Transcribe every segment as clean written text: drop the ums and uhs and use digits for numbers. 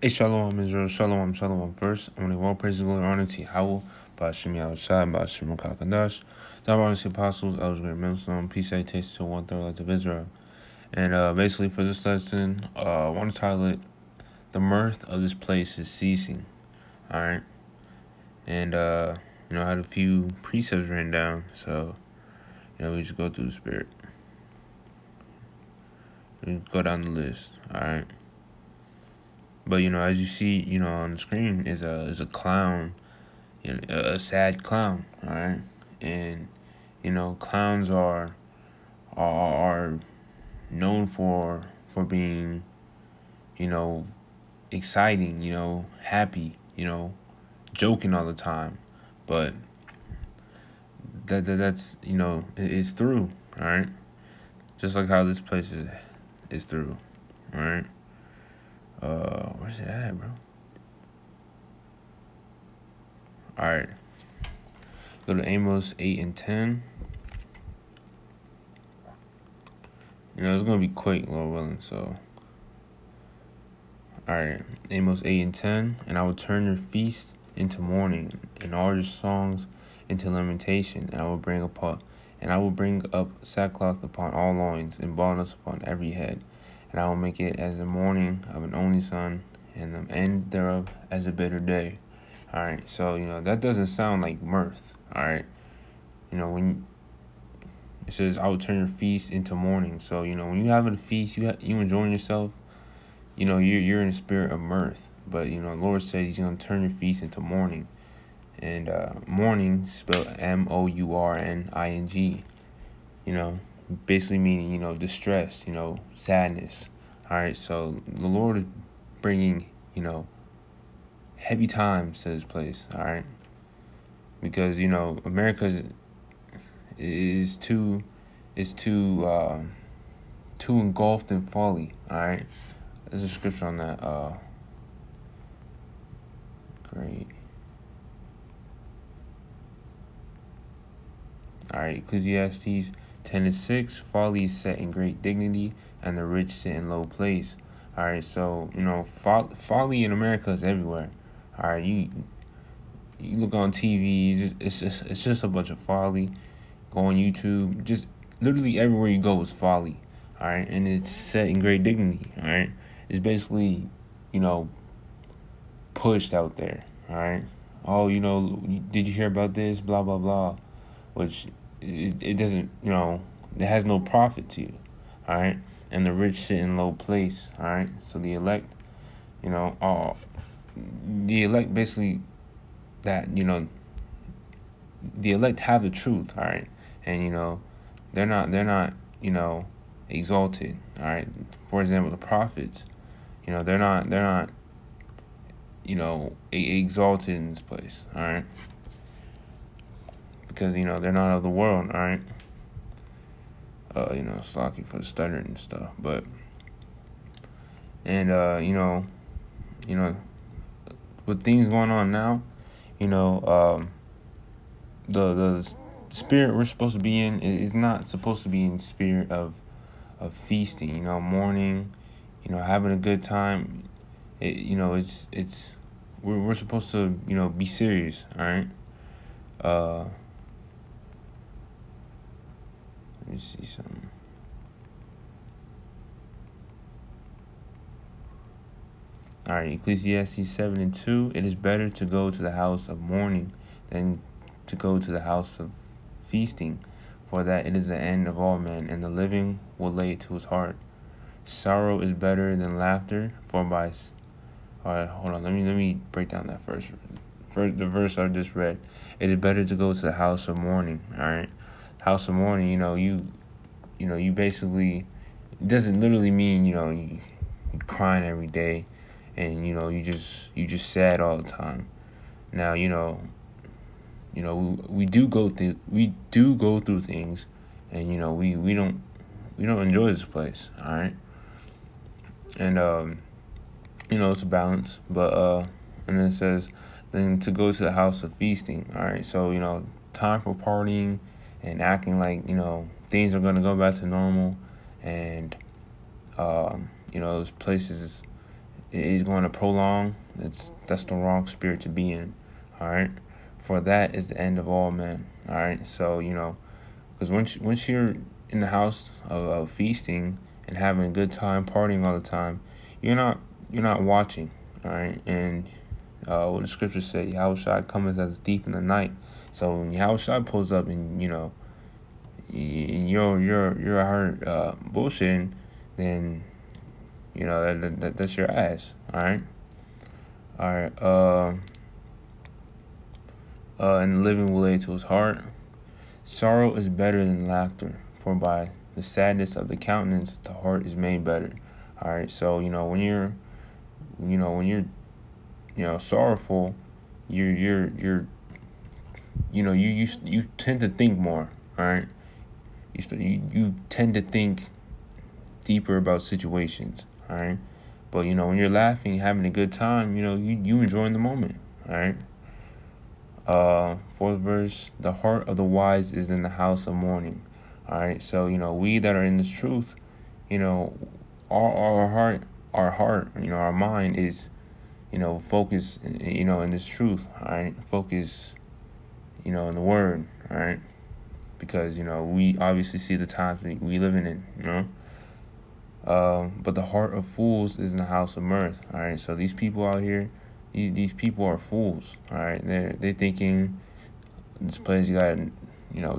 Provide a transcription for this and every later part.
Hey, Shalom, Israel, Shalom, Shalom. First, I want to give all praise and glory and honor to Yahweh, Ba'ashem Yahushua, Ba'ashem Kakadash, the apostles, elders, great millstone, peace, salutation to one-third light of Israel. And basically for this lesson, I want to title it, The Mirth of This Place is Ceasing. Alright? And, I had a few precepts written down, so, we just go through the spirit. We go down the list, alright? But, as you see, on the screen is a clown, a sad clown, all right? And, clowns are known for being, exciting, happy, joking all the time. But that's, it's through, all right? Just like how this place is through, all right? Where's it at, bro? All right. Go to Amos 8 and 10. It's going to be quick, Lord willing, so. All right. Amos 8 and 10. And I will turn your feast into mourning, and all your songs into lamentation, and I will bring up sackcloth upon all loins, and baldness upon every head. And I will make it as the mourning of an only son, and the end thereof as a bitter day. All right, so, that doesn't sound like mirth, all right? When it says, I will turn your feast into mourning. So, when you're having a feast, you enjoying yourself, you're in a spirit of mirth. But, the Lord said he's going to turn your feast into mourning. And mourning, spelled mourning, basically meaning, distress, sadness. All right, so the Lord is bringing, heavy times to this place, all right? Because, America is too engulfed in folly, all right? There's a scripture on that. Great. All right, Ecclesiastes 10:6. Folly is set in great dignity, and the rich sit in low place. All right, so folly in America is everywhere. All right, you look on TV, it's just a bunch of folly. Go on YouTube, just literally everywhere you go is folly. All right, and it's set in great dignity. All right, it's basically, pushed out there. All right, oh, did you hear about this? Blah blah blah, which it doesn't, it has no profit to you. All right, and the rich sit in low place. All right, so the elect, basically that the elect have the truth. All right, and they're not exalted. All right, for example, the prophets, they're not exalted in this place. All right, because they're not of the world. All right, slocky for the stuttering and stuff, but and with things going on now, the spirit we're supposed to be in is not supposed to be in spirit of feasting, mourning, having a good time. It's we're supposed to be serious. All right. Let me see something. All right, Ecclesiastes 7 and 2. It is better to go to the house of mourning than to go to the house of feasting, for that it is the end of all men, and the living will lay it to his heart. Sorrow is better than laughter, for by... All right, hold on. Let me break down that first. The verse I just read. It is better to go to the house of mourning. All right, house of mourning. You basically, it doesn't literally mean you crying every day, and you just sad all the time. Now we do go through things, and we don't enjoy this place. All right, and it's a balance, but and then it says then to go to the house of feasting. All right, so time for partying and acting like things are gonna go back to normal, and those places is going to prolong, that's the wrong spirit to be in. All right, for that is the end of all men. All right, so because once you're in the house of feasting and having a good time, partying all the time, you're not watching. All right, and what the scriptures say, Yahushua cometh as a thief in the night. So when Yahushua pulls up and you're hurt bullshitting, then that's your ass. All right. And the living will lay to his heart. Sorrow is better than laughter, for by the sadness of the countenance the heart is made better. All right. So when you're sorrowful, you tend to think more. All right. You tend to think deeper about situations. All right. But when you're laughing, having a good time, you enjoying the moment. All right. Fourth verse: the heart of the wise is in the house of mourning. All right. So we that are in this truth, our heart, our mind is focus in this truth. All right. Focus in the word. All right. Because we obviously see the times we living in. But the heart of fools is in the house of mirth. All right. So these people out here, these people are fools. All right. They're thinking this place got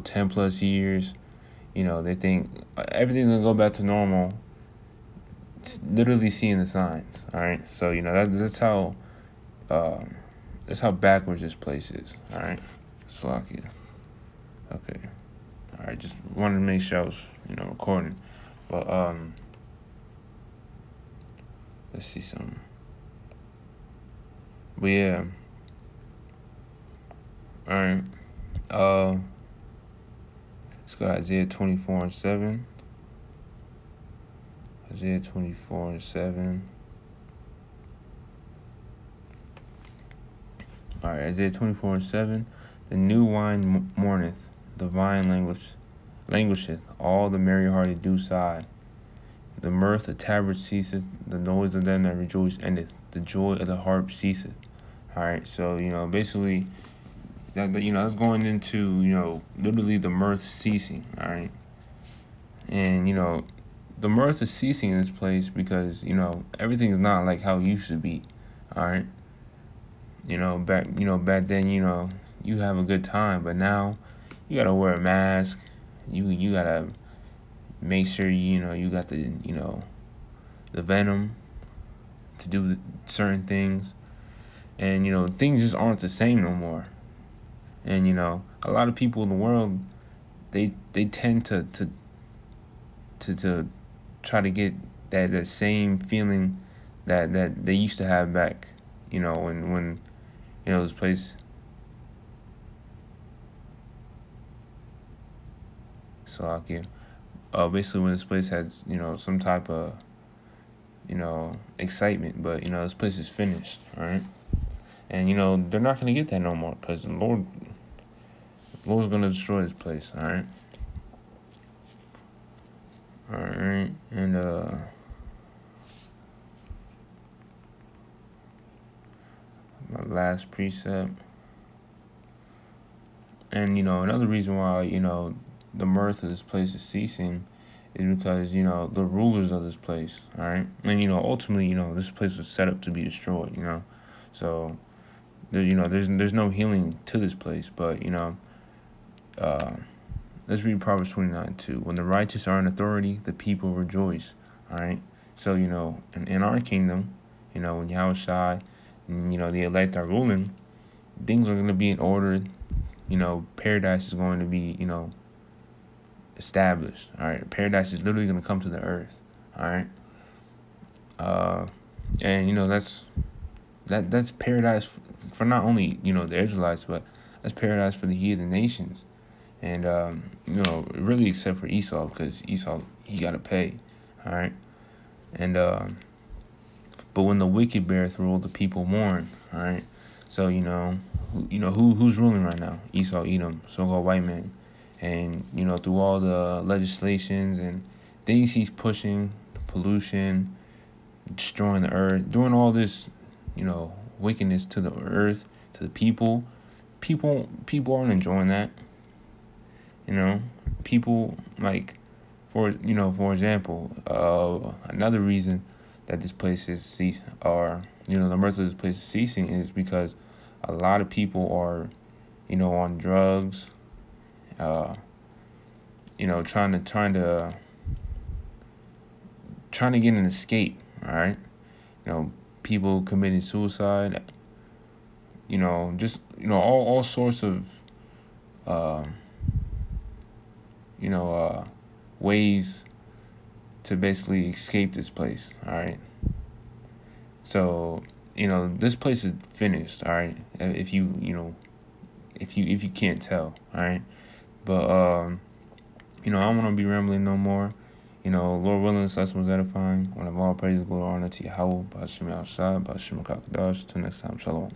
10 plus years. They think everything's gonna go back to normal. It's literally seeing the signs. All right. So that's how backwards this place is. All right. Slovakia. Okay. All right. Just wanted to make sure I was recording. But let's see some. But yeah. All right. Let's go to Isaiah 24:7. Isaiah 24:7. All right, Isaiah 24:7. The new wine mourneth, the vine languisheth, all the merry-hearted do sigh. The mirth of tabrets ceaseth, the noise of them that rejoice endeth, the joy of the harp ceaseth. All right, so basically, that's going into literally the mirth ceasing. All right, and the mirth is ceasing in this place because everything is not like how it used to be. All right. Back then, you have a good time, but now you gotta wear a mask. You gotta make sure you got the venom to do certain things, and things just aren't the same no more. And a lot of people in the world, they tend to try to get that same feeling that they used to have back, when this place. Slovakia. Basically when this place has, some type of, excitement, but this place is finished, all right? And they're not gonna get that no more, because the Lord's gonna destroy this place, all right? All right, and my last precept. And another reason why the mirth of this place is ceasing is because the rulers of this place, all right, and ultimately this place was set up to be destroyed, so there's no healing to this place, but let's read Proverbs 29:2. When the righteous are in authority, the people rejoice. All right, so in our kingdom, when Yahushua and the elect are ruling, things are going to be in order. Paradise is going to be established. All right, paradise is literally going to come to the earth. All right, and that's paradise for not only the Israelites, but that's paradise for the heathen nations. And really except for Esau, because Esau, he got to pay. All right, and but when the wicked beareth rule, the people mourn. All right, so who's ruling right now? Esau, Edom, so-called white man. And through all the legislations and things he's pushing, pollution, destroying the earth, doing all this, wickedness to the earth, to the people. People aren't enjoying that. People like, for example, another reason that this place is the mirth of this place is ceasing is because a lot of people are, on drugs, trying to get an escape. All right, people committing suicide. All sorts of uh, ways to basically escape this place. All right. So, this place is finished. All right. If you can't tell. All right. But I don't want to be rambling no more. Lord willing, this lesson was edifying. When of all praise, glory, honor to Yahweh, Ba'ashim outside, Ba'ashim Kakadash. Till next time, Shalom.